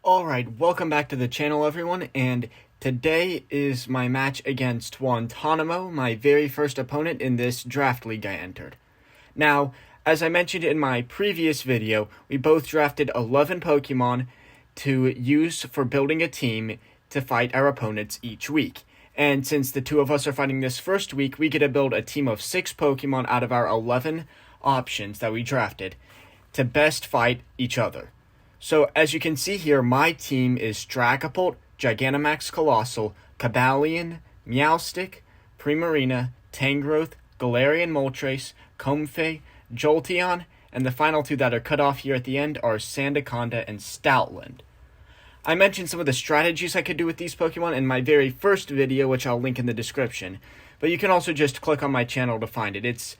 Alright, welcome back to the channel everyone, and today is my match against Wontonamo, my very first opponent in this draft league I entered. Now, as I mentioned in my previous video, we both drafted 11 Pokemon to use for building a team to fight our opponents each week. And since the two of us are fighting this first week, we get to build a team of 6 Pokemon out of our 11 options that we drafted to best fight each other. So, as you can see here, my team is Dragapult, Gigantamax Coalossal, Cobalion, Meowstic, Primarina, Tangrowth, Galarian Moltres, Comfey, Jolteon, and the final two that are cut off here at the end are Sandaconda and Stoutland. I mentioned some of the strategies I could do with these Pokemon in my very first video, which I'll link in the description, but you can also just click on my channel to find it. It's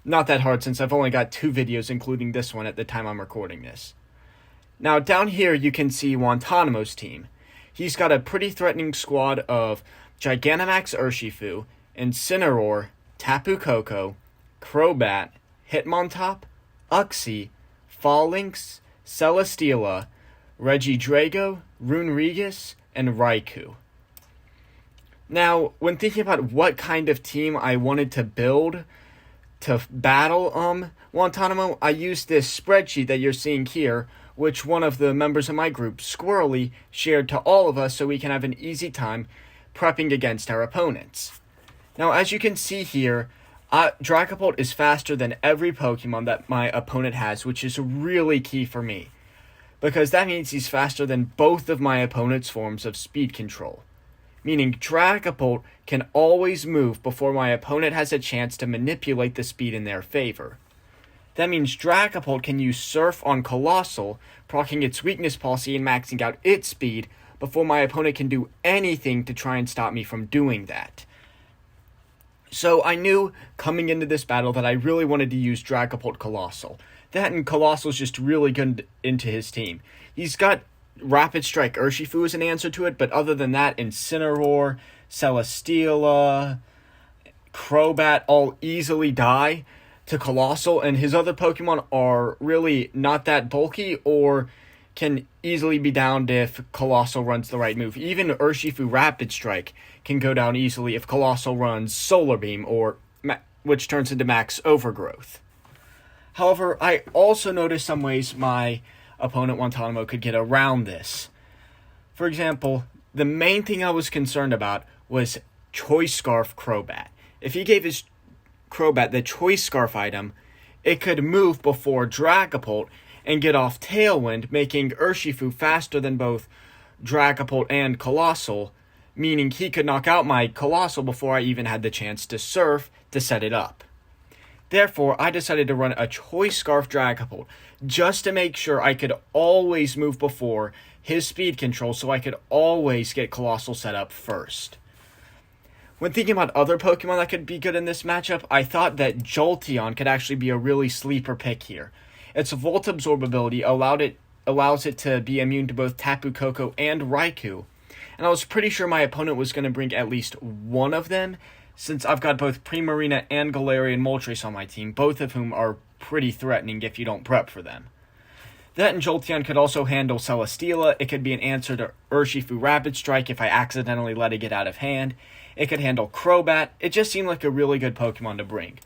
not that hard since I've only got 2 videos, including this one, at the time I'm recording this. Now, down here you can see Wontonamo's team. He's got a pretty threatening squad of Gigantamax Urshifu, Incineroar, Tapu Koko, Crobat, Hitmontop, Uxie, Falinks, Celesteela, Regidrago, Runerigus, and Raikou. Now, when thinking about what kind of team I wanted to build to battle Wontonamo, I used this spreadsheet that you're seeing here, which one of the members of my group, Squirrely, shared to all of us so we can have an easy time prepping against our opponents. Now, as you can see here, Dragapult is faster than every Pokemon that my opponent has, which is really key for me, because that means he's faster than both of my opponent's forms of speed control. Meaning Dragapult can always move before my opponent has a chance to manipulate the speed in their favor. That means Dragapult can use Surf on Coalossal, proccing its weakness policy and maxing out its speed before my opponent can do anything to try and stop me from doing that. So I knew coming into this battle that I really wanted to use Dragapult Coalossal. That and Coalossal's just really good into his team. He's got Rapid Strike Urshifu as an answer to it, but other than that, Incineroar, Celesteela, Crobat all easily die to Coalossal, and his other Pokemon are really not that bulky or can easily be downed if Coalossal runs the right move. Even Urshifu Rapid Strike can go down easily if Coalossal runs Solar Beam, which turns into Max Overgrowth. However, I also noticed some ways my opponent Wontonamo could get around this. For example, the main thing I was concerned about was Choice Scarf Crobat. If he gave his Crobat the Choice Scarf item, it could move before Dragapult and get off Tailwind, making Urshifu faster than both Dragapult and Coalossal, meaning he could knock out my Coalossal before I even had the chance to Surf to set it up. Therefore, I decided to run a Choice Scarf Dragapult just to make sure I could always move before his speed control so I could always get Coalossal set up first. When thinking about other Pokemon that could be good in this matchup, I thought that Jolteon could actually be a really sleeper pick here. Its Volt Absorb ability allows it to be immune to both Tapu Koko and Raikou, and I was pretty sure my opponent was going to bring at least one of them, since I've got both Primarina and Galarian Moltres on my team, both of whom are pretty threatening if you don't prep for them. That and Jolteon could also handle Celesteela. It could be an answer to Urshifu Rapid Strike if I accidentally let it get out of hand. It could handle Crobat. It just seemed like a really good Pokemon to bring.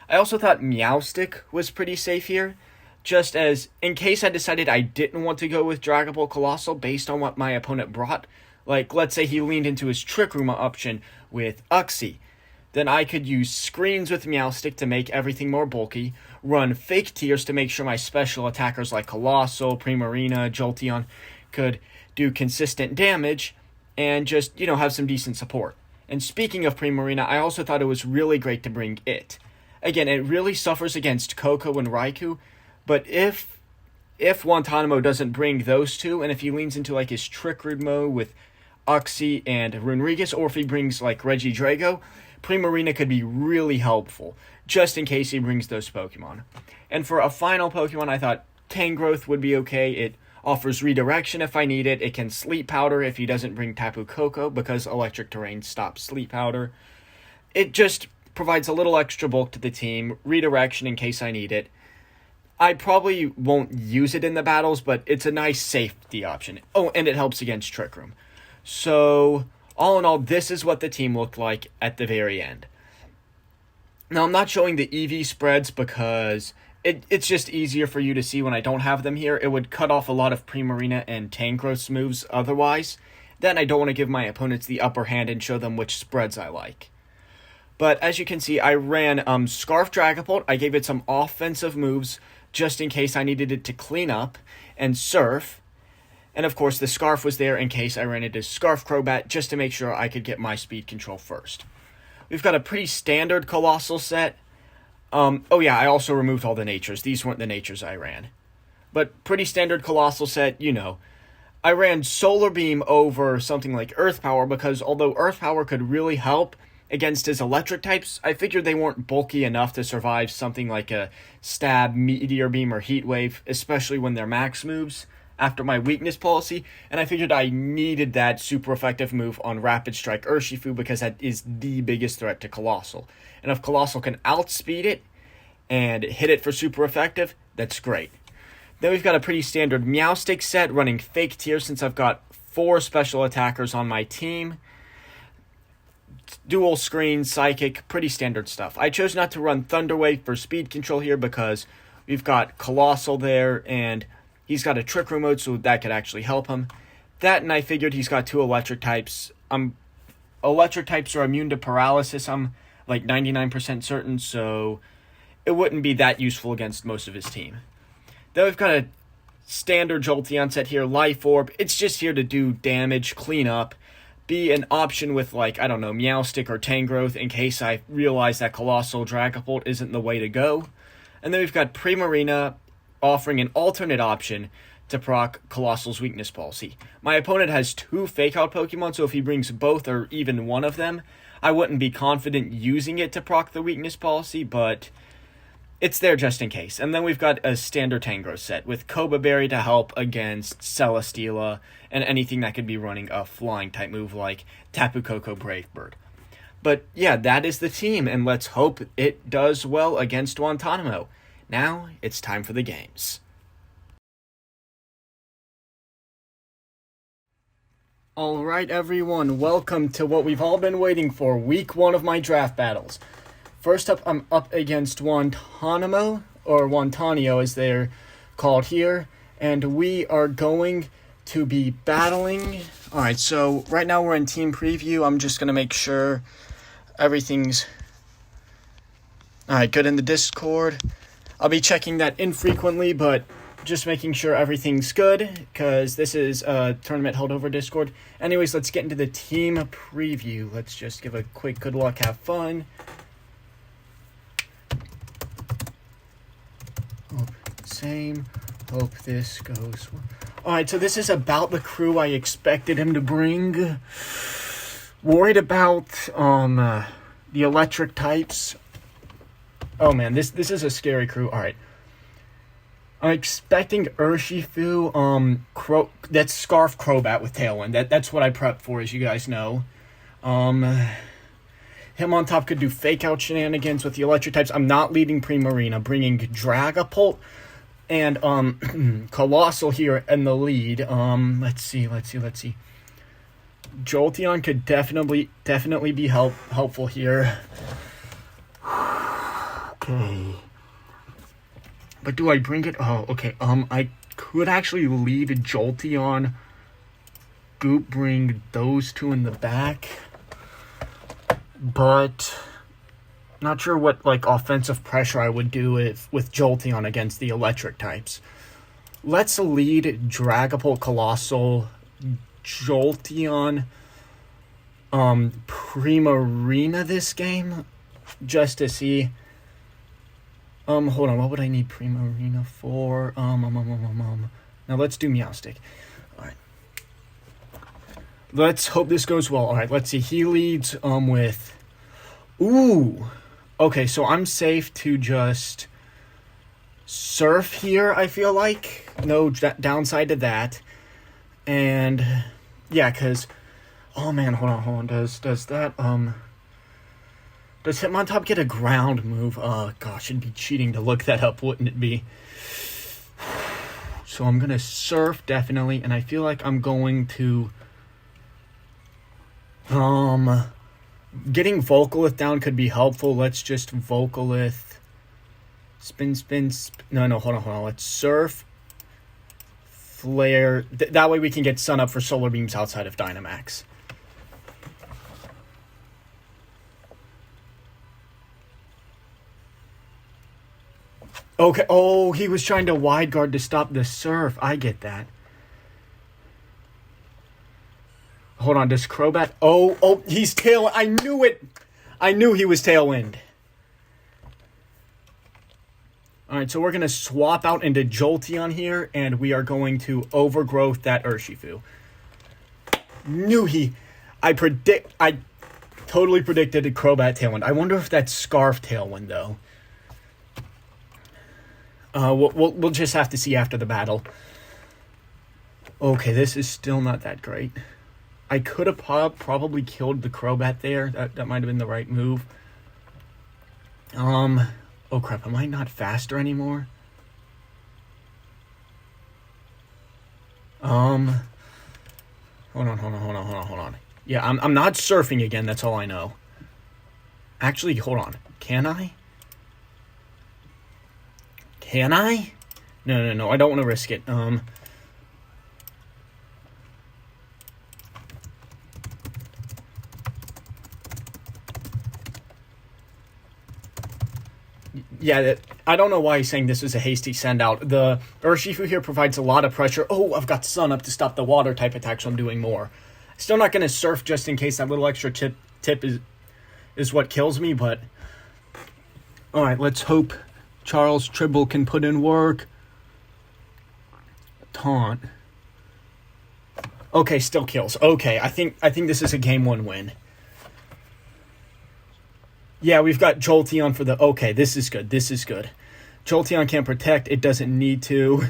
I also thought Meowstic was pretty safe here, just as in case I decided I didn't want to go with Dragapult Coalossal based on what my opponent brought. Like, let's say he leaned into his Trick Room option with Uxie. Then I could use Screens with Meowstic to make everything more bulky, run Fake Tears to make sure my special attackers like Coalossal, Primarina, Jolteon could do consistent damage, and just, have some decent support. And speaking of Primarina, I also thought it was really great to bring it. Again, it really suffers against Koko and Raikou, but if Wontonamo doesn't bring those two, and if he leans into his Trick Room mode with Uxie and Runerigus, or if he brings Regidrago, Primarina could be really helpful, just in case he brings those Pokemon. And for a final Pokemon, I thought Tangrowth would be okay. It offers redirection if I need it. It can Sleep Powder if he doesn't bring Tapu Koko, because Electric Terrain stops Sleep Powder. It just provides a little extra bulk to the team, redirection in case I need it. I probably won't use it in the battles, but it's a nice safety option. Oh, and it helps against Trick Room. So, all in all, this is what the team looked like at the very end. Now, I'm not showing the EV spreads because it's just easier for you to see when I don't have them here. It would cut off a lot of Primarina and Tangros moves otherwise. Then I don't want to give my opponents the upper hand and show them which spreads I like. But as you can see, I ran Scarf Dragapult. I gave it some offensive moves just in case I needed it to clean up, and Surf. And of course, the Scarf was there in case I ran into Scarf Crobat just to make sure I could get my speed control first. We've got a pretty standard Coalossal set. Oh yeah, I also removed all the natures. These weren't the natures I ran. But pretty standard Coalossal set, you know. I ran Solar Beam over something like Earth Power because although Earth Power could really help against his electric types, I figured they weren't bulky enough to survive something like a Stab, Meteor Beam, or Heat Wave, especially when they're max moves after my weakness policy, and I figured I needed that super effective move on Rapid Strike Urshifu because that is the biggest threat to Coalossal. And if Coalossal can outspeed it and hit it for super effective, that's great. Then we've got a pretty standard Meowstic set running Fake Tear since I've got 4 special attackers on my team. Dual Screen, Psychic, pretty standard stuff. I chose not to run Thunder Wave for speed control here because we've got Coalossal there and he's got a Trick Room mode, so that could actually help him. That, and I figured he's got 2 electric types. Electric types are immune to paralysis, I'm like 99% certain, so it wouldn't be that useful against most of his team. Then we've got a standard Jolteon set here, Life Orb. It's just here to do damage, clean up, be an option with, like, I don't know, Meowstic or Tangrowth in case I realize that Coalossal Dragapult isn't the way to go. And then we've got Primarina offering an alternate option to proc Coalossal's weakness policy. My opponent has 2 Fake Out Pokemon, so if he brings both or even one of them, I wouldn't be confident using it to proc the weakness policy, but it's there just in case. And then we've got a standard Tangrowth set with Koba Berry to help against Celesteela and anything that could be running a flying type move like Tapu Koko Brave Bird. But yeah, that is the team, and let's hope it does well against Wontonamo. Now, it's time for the games. Alright everyone, welcome to what we've all been waiting for, week 1 of my draft battles. First up, I'm up against Wontonamo, or Wontonio as they're called here, and we are going to be battling. Alright, so right now we're in team preview. I'm just going to make sure everything's alright, good in the Discord. I'll be checking that infrequently, but just making sure everything's good, because this is a tournament held over Discord. Anyways, let's get into the team preview. Let's just give a quick good luck, have fun. Same. Hope this goes well. Alright, so this is about the crew I expected him to bring. Worried about the electric types. Oh man, this is a scary crew. Alright. I'm expecting Urshifu, that's Scarf Crobat with Tailwind. That's what I prepped for, as you guys know. Him on top could do Fake Out shenanigans with the electric types. I'm not leading Primarina, bringing Dragapult and Coalossal here in the lead. Let's see. Jolteon could definitely be helpful here. Okay. But do I bring it? Oh, okay. I could actually lead Jolteon. Goop, bring those 2 in the back. But not sure what offensive pressure I would do with Jolteon against the electric types. Let's lead Dragapult, Coalossal, Jolteon, Primarina this game, just to see. Hold on, what would I need Primarina for? Now let's do Meowstic. Alright. Let's hope this goes well. Alright, let's see. He leads with... Ooh! Okay, so I'm safe to just Surf here, I feel like. No downside to that. And, yeah, because... Oh man, hold on. Does that, Does Hitmontop get a ground move? Oh, gosh, it'd be cheating to look that up, wouldn't it be? so I'm going to surf, definitely, and I feel like I'm going to, getting Vocalith down could be helpful. Let's just Vocalith, spin, no, hold on, let's surf, flare, that way we can get Sun up for Solar Beams outside of Dynamax. Okay, oh, he was trying to wide guard to stop the surf. I get that. Hold on, does Crobat... Oh, he's tail... I knew it! I knew he was Tailwind. Alright, so we're going to swap out into Jolteon here, and we are going to Overgrowth that Urshifu. I totally predicted a Crobat Tailwind. I wonder if that's Scarf Tailwind, though. We'll just have to see after the battle. Okay, this is still not that great. I could have probably killed the Crobat there. That might have been the right move. Oh crap, am I not faster anymore? Hold on. Yeah, I'm not surfing again, that's all I know. Actually, hold on. Can I? Can I? No, I don't want to risk it. Yeah, I don't know why he's saying this was a hasty send out. The Urshifu here provides a lot of pressure. Oh, I've got Sun up to stop the water type attack, so I'm doing more. Still not going to surf just in case that little extra tip is what kills me, but... Alright, let's hope Charles Tribble can put in work. Taunt. Okay, still kills. Okay, I think this is a game 1 win. Yeah, we've got Jolteon for the... Okay, this is good. Jolteon can't protect. It doesn't need to.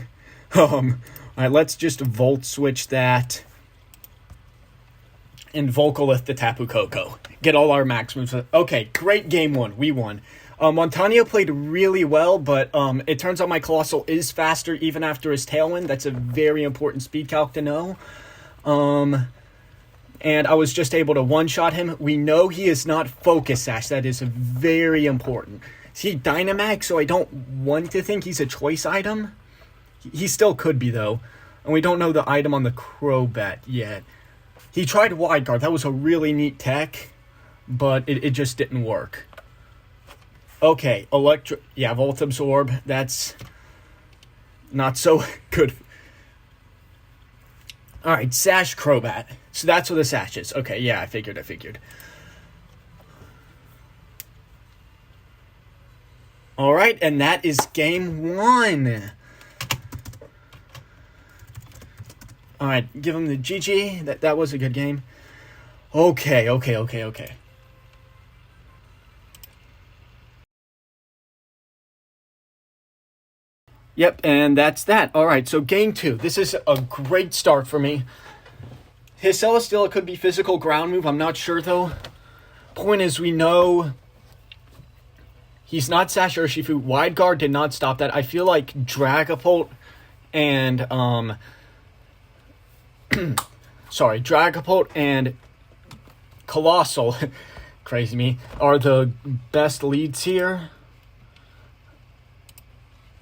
Alright, let's just Volt Switch that. And Vocalith the Tapu Koko. Get all our max moves. Okay, great game 1. We won. Wontonamo played really well, but it turns out my Coalossal is faster even after his Tailwind. That's a very important speed calc to know. And I was just able to one-shot him. We know he is not Focus Sash. That is very important. See, Dynamax, so I don't want to think he's a choice item. He still could be, though. And we don't know the item on the Crobat yet. He tried Wide Guard. That was a really neat tech, but it just didn't work. Okay, Volt Absorb. That's not so good. Alright, Sash Crobat. So that's what the Sash is. Okay, yeah, I figured. Alright, and that is game 1. Alright, give him the GG. That was a good game. Okay. Yep, and that's that. Alright, so game 2. This is a great start for me. His Celesteela could be physical ground move. I'm not sure, though. Point is, we know he's not Sash Urshifu. Wide Guard did not stop that. I feel like Dragapult and, Dragapult and Coalossal, crazy me, are the best leads here.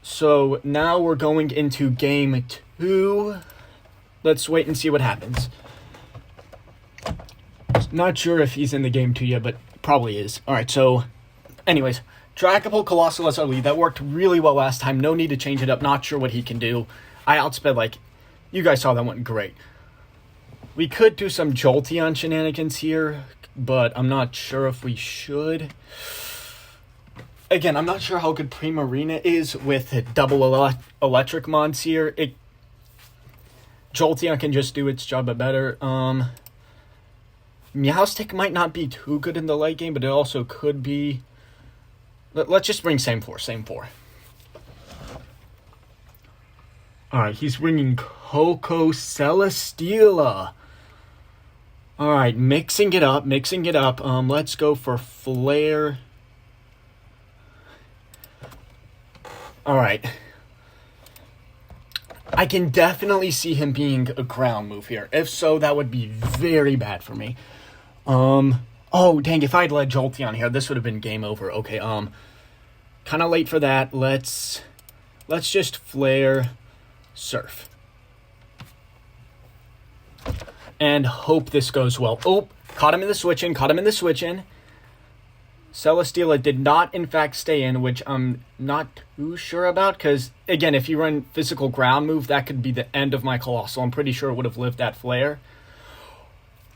So now we're going into game 2. Let's wait and see what happens. Not sure if he's in the game 2 yet, but probably is. Alright, so anyways, Dragapult Coalossal as our lead. That worked really well last time. No need to change it up. Not sure what he can do. I outsped, you guys saw that went great. We could do some Jolteon shenanigans here, but I'm not sure if we should. Again, I'm not sure how good Primarina is with double electric mons here. Jolteon can just do its job better. Meowstic might not be too good in the late game, but it also could be. Let's just bring same four. Alright, he's bringing Coco Celesteela. Alright, mixing it up. Let's go for Flare. Alright. I can definitely see him being a ground move here. If so, that would be very bad for me. Oh, dang, if I'd led Jolteon here, this would have been game over. Okay, kind of late for that. Let's just Flare Surf. And hope this goes well. Oh, caught him in the switch-in, Celesteela did not, in fact, stay in, which I'm not too sure about, because, again, if you run physical ground move, that could be the end of my Coalossal. I'm pretty sure it would have lived that flare.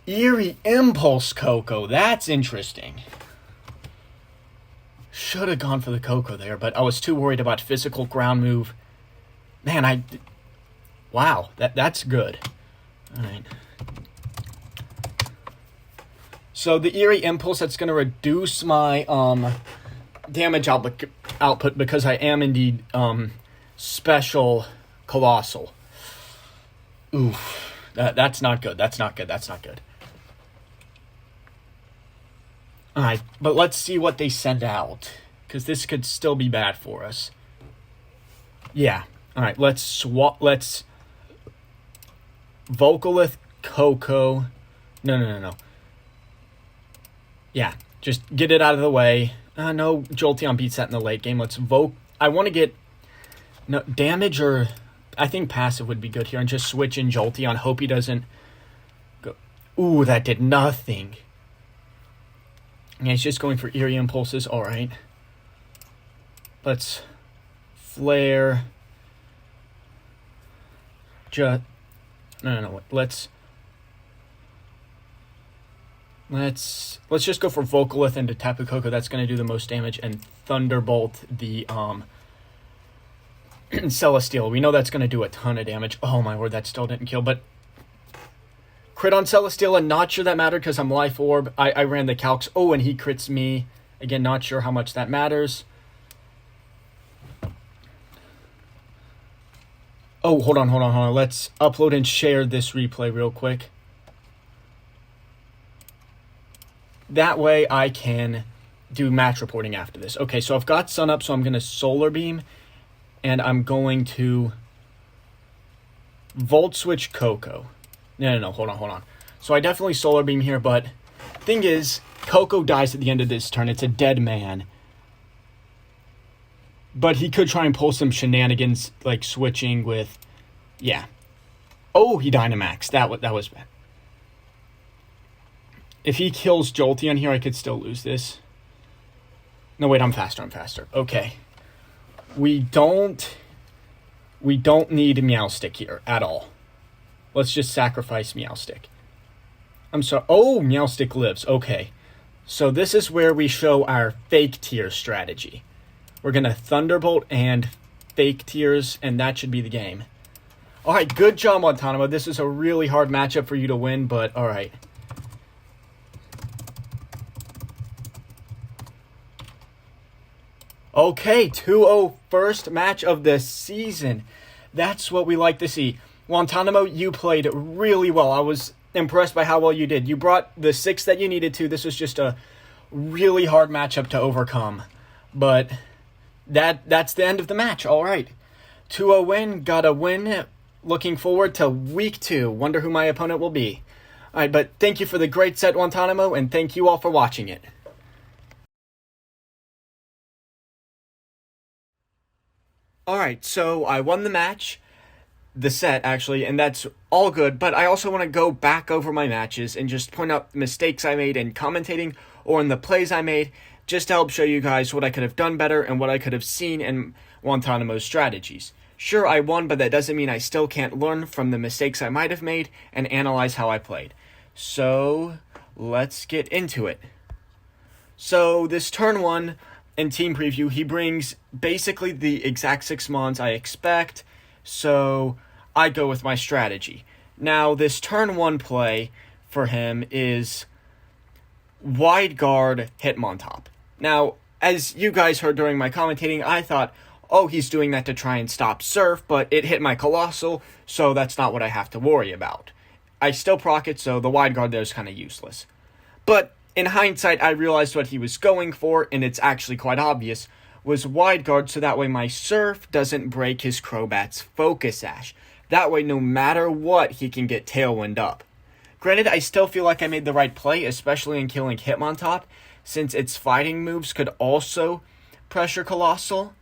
Eerie Impulse Coco, that's interesting. Should have gone for the Coco there, but I was too worried about physical ground move. Man, wow, that's good. All right. So the Eerie Impulse, that's going to reduce my damage output because I am indeed special Coalossal. Oof, that's not good. That's not good. All right, but let's see what they send out, because this could still be bad for us. Yeah. All right, let's Vocalith Coco. No. Yeah, just get it out of the way. No, Jolteon beats that in the late game. Let's I want to get damage, or I think passive would be good here, and just switch in Jolteon. Hope he doesn't go. Ooh, that did nothing. Yeah, he's just going for Eerie Impulses. All right. Let's Flare. No. Let's just go for Vocalith into Tapu Koko. That's going to do the most damage, and Thunderbolt the Celesteela. We know that's going to do a ton of damage. Oh my word, that still didn't kill, but crit on Celesteela. Not sure that mattered because I'm Life Orb. I ran the calcs. Oh, and he crits me. Again, not sure how much that matters. Oh, hold on. Let's upload and share this replay real quick. That way I can do match reporting after this. Okay, so I've got Sun up, so I'm going to Solar Beam, and I'm going to Volt Switch Coco. No, hold on. So I definitely Solar Beam here, but thing is, Coco dies at the end of this turn. It's a dead man. But he could try and pull some shenanigans, like switching with... Yeah. Oh, he Dynamax. That was bad. If he kills Jolteon here, I could still lose this. No, wait, I'm faster. Okay. We don't need Meowstic here at all. Let's just sacrifice Meowstic. I'm sorry. Oh, Meowstic lives. Okay. So this is where we show our fake tier strategy. We're going to Thunderbolt and fake tiers, and that should be the game. All right, good job, Wontonamo. This is a really hard matchup for you to win, but all right. Okay, 2-0 first match of the season. That's what we like to see. Wontonamo, you played really well. I was impressed by how well you did. You brought the 6 that you needed to. This was just a really hard matchup to overcome. But that's the end of the match. All right. 2-0 win. Got a win. Looking forward to week 2. Wonder who my opponent will be. All right, but thank you for the great set, Wontonamo, and thank you all for watching it. All right, so I won the match, the set, actually, and that's all good, but I also want to go back over my matches and just point out the mistakes I made in commentating or in the plays I made, just to help show you guys what I could have done better and what I could have seen in Wontonamo's strategies. Sure, I won, but that doesn't mean I still can't learn from the mistakes I might have made and analyze how I played. So, let's get into it. So, this turn 1 in team preview, he brings basically the exact 6 mons I expect, so I go with my strategy. Now, this turn 1 play for him is Wide Guard Hitmontop. Now, as you guys heard during my commentating, I thought, oh, he's doing that to try and stop Surf, but it hit my Coalossal, so that's not what I have to worry about. I still proc it, so the Wide Guard there is kind of useless. But in hindsight, I realized what he was going for, and it's actually quite obvious. was wide guard, so that way my Surf doesn't break his Crobat's Focus Sash. That way, no matter what, he can get Tailwind up. Granted, I still feel like I made the right play, especially in killing Hitmontop, since its fighting moves could also pressure Coalossal,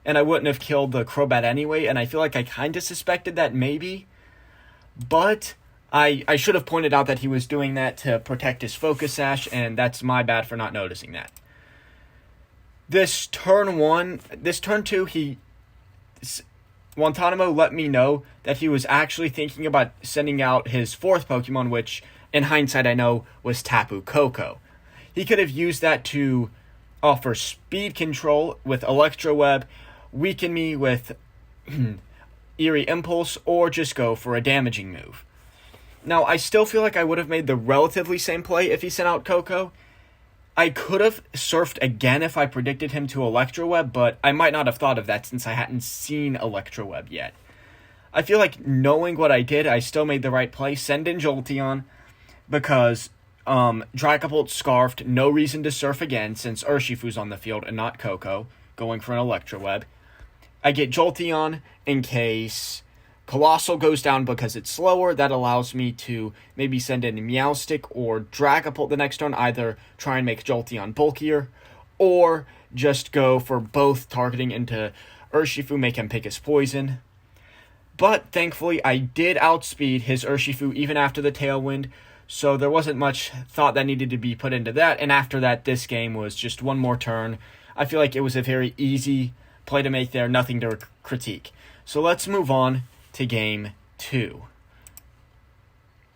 and I wouldn't have killed the Crobat anyway, and I feel like I kind of suspected that maybe, but I should have pointed out that he was doing that to protect his Focus Sash, and that's my bad for not noticing that. This turn 2, Wontonamo let me know that he was actually thinking about sending out his 4th Pokemon, which, in hindsight, I know was Tapu Koko. He could have used that to offer speed control with Electro Web, weaken me with Eerie Impulse, or just go for a damaging move. Now, I still feel like I would have made the relatively same play if he sent out Koko. I could have surfed again if I predicted him to Electro Web, but I might not have thought of that since I hadn't seen Electro Web yet. I feel like knowing what I did, I still made the right play. Send in Jolteon, because Dragapult Scarfed, no reason to surf again since Urshifu's on the field and not Koko, going for an Electro Web. I get Jolteon in case Coalossal goes down because it's slower. That allows me to maybe send in Meowstic or Dragapult the next turn, either try and make Jolteon bulkier, or just go for both targeting into Urshifu, make him pick his poison. But thankfully, I did outspeed his Urshifu even after the Tailwind, so there wasn't much thought that needed to be put into that, and after that, this game was just one more turn. I feel like it was a very easy play to make there, nothing to critique. So let's move on to game 2.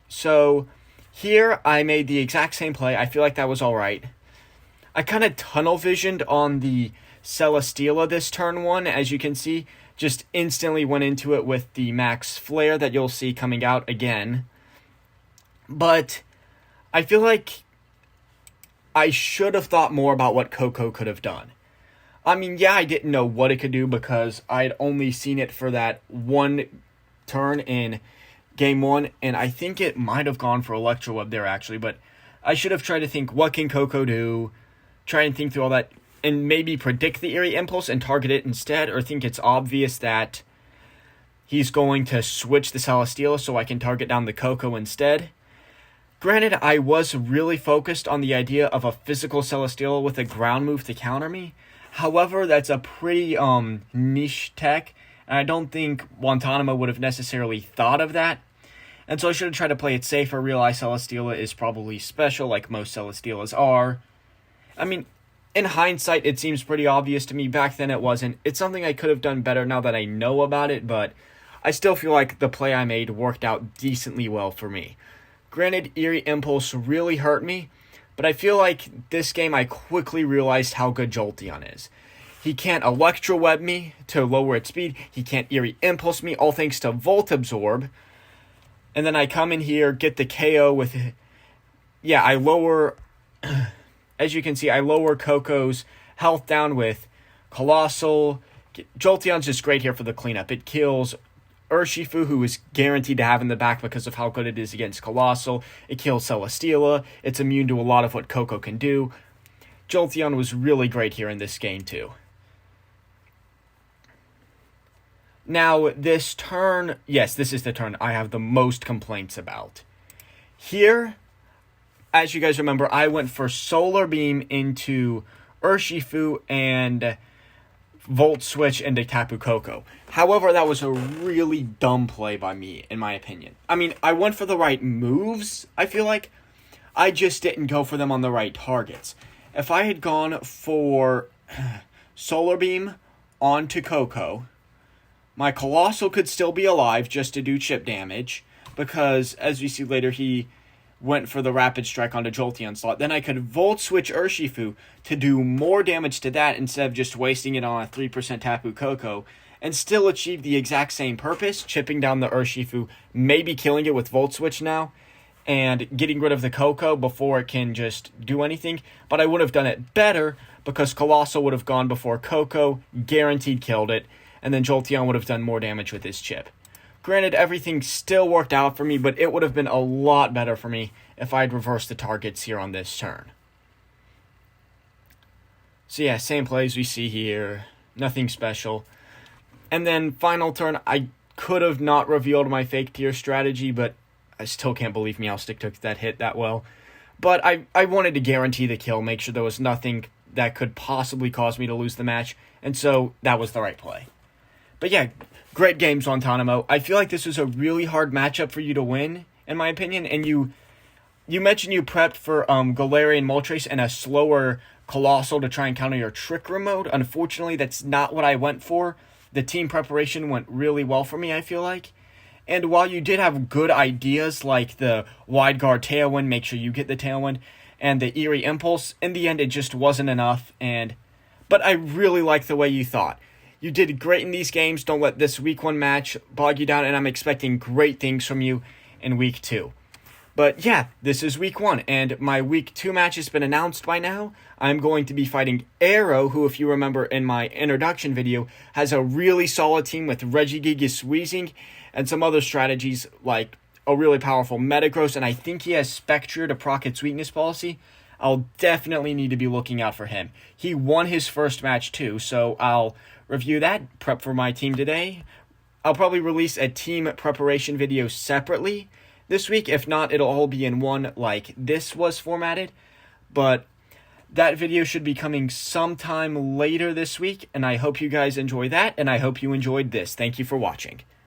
So here I made the exact same play. I feel like that was alright. I kind of tunnel visioned on the Celesteela this turn 1, as you can see. Just instantly went into it with the Max Flare that you'll see coming out again. But I feel like I should have thought more about what Koko could have done. I mean, yeah, I didn't know what it could do because I'd only seen it for that one turn in game 1, and I think it might have gone for Electro Web there actually, but I should have tried to think, what can Koko do? Try and think through all that, and maybe predict the Eerie Impulse and target it instead, or think it's obvious that he's going to switch the Celesteela so I can target down the Koko instead. Granted, I was really focused on the idea of a physical Celesteela with a ground move to counter me. However, that's a pretty niche tech, and I don't think Wontonamo would have necessarily thought of that. And so I should have tried to play it safer, realize Celesteela is probably special, like most Celesteelas are. I mean, in hindsight, it seems pretty obvious to me. Back then, it wasn't. It's something I could have done better now that I know about it, but I still feel like the play I made worked out decently well for me. Granted, Eerie Impulse really hurt me, but I feel like this game I quickly realized how good Jolteon is. He can't Electro Web me to lower its speed. He can't Eerie Impulse me, all thanks to Volt Absorb. And then I come in here, get the KO with... Yeah, I lower... As you can see, I lower Koko's health down with Coalossal. Jolteon's just great here for the cleanup. It kills Urshifu, who is guaranteed to have in the back because of how good it is against Coalossal. It kills Celesteela. It's immune to a lot of what Koko can do. Jolteon was really great here in this game, too. Now, this turn... Yes, this is the turn I have the most complaints about. Here, as you guys remember, I went for Solar Beam into Urshifu and Volt Switch into Tapu Koko. However, that was a really dumb play by me, in my opinion. I mean, I went for the right moves, I feel like. I just didn't go for them on the right targets. If I had gone for Solar Beam onto Koko, my Coalossal could still be alive just to do chip damage, because, as we see later, he went for the Rapid Strike onto Jolteon slot. Then I could Volt Switch Urshifu to do more damage to that instead of just wasting it on a 3% Tapu Koko, and still achieve the exact same purpose, chipping down the Urshifu, maybe killing it with Volt Switch now, and getting rid of the Koko before it can just do anything. But I would have done it better, because Coalossal would have gone before Koko, guaranteed killed it, and then Jolteon would have done more damage with his chip. Granted, everything still worked out for me, but it would have been a lot better for me if I'd reversed the targets here on this turn. So yeah, same plays we see here. Nothing special. And then final turn, I could have not revealed my fake tier strategy, but I still can't believe Meowstic took that hit that well. But I wanted to guarantee the kill, make sure there was nothing that could possibly cause me to lose the match, and so that was the right play. But yeah, great games, Wontonamo. I feel like this was a really hard matchup for you to win, in my opinion, and you mentioned you prepped for Galarian Moltres and a slower Coalossal to try and counter your Trick Room mode. Unfortunately, that's not what I went for. The team preparation went really well for me, I feel like. And while you did have good ideas like the Wide Guard Tailwind, make sure you get the Tailwind, and the Eerie Impulse, in the end it just wasn't enough. But I really like the way you thought. You did great in these games. Don't let this week 1 match bog you down, and I'm expecting great things from you in week 2. But yeah, this is week 1, and my week 2 match has been announced by now. I'm going to be fighting Arrow, who, if you remember in my introduction video, has a really solid team with Regigigas Weezing and some other strategies like a really powerful Metagross, and I think he has Spectre to proc its weakness policy. I'll definitely need to be looking out for him. He won his first match too, so I'll review that, prep for my team today. I'll probably release a team preparation video separately this week. If not, it'll all be in one like this was formatted. But that video should be coming sometime later this week, and I hope you guys enjoy that, and I hope you enjoyed this. Thank you for watching.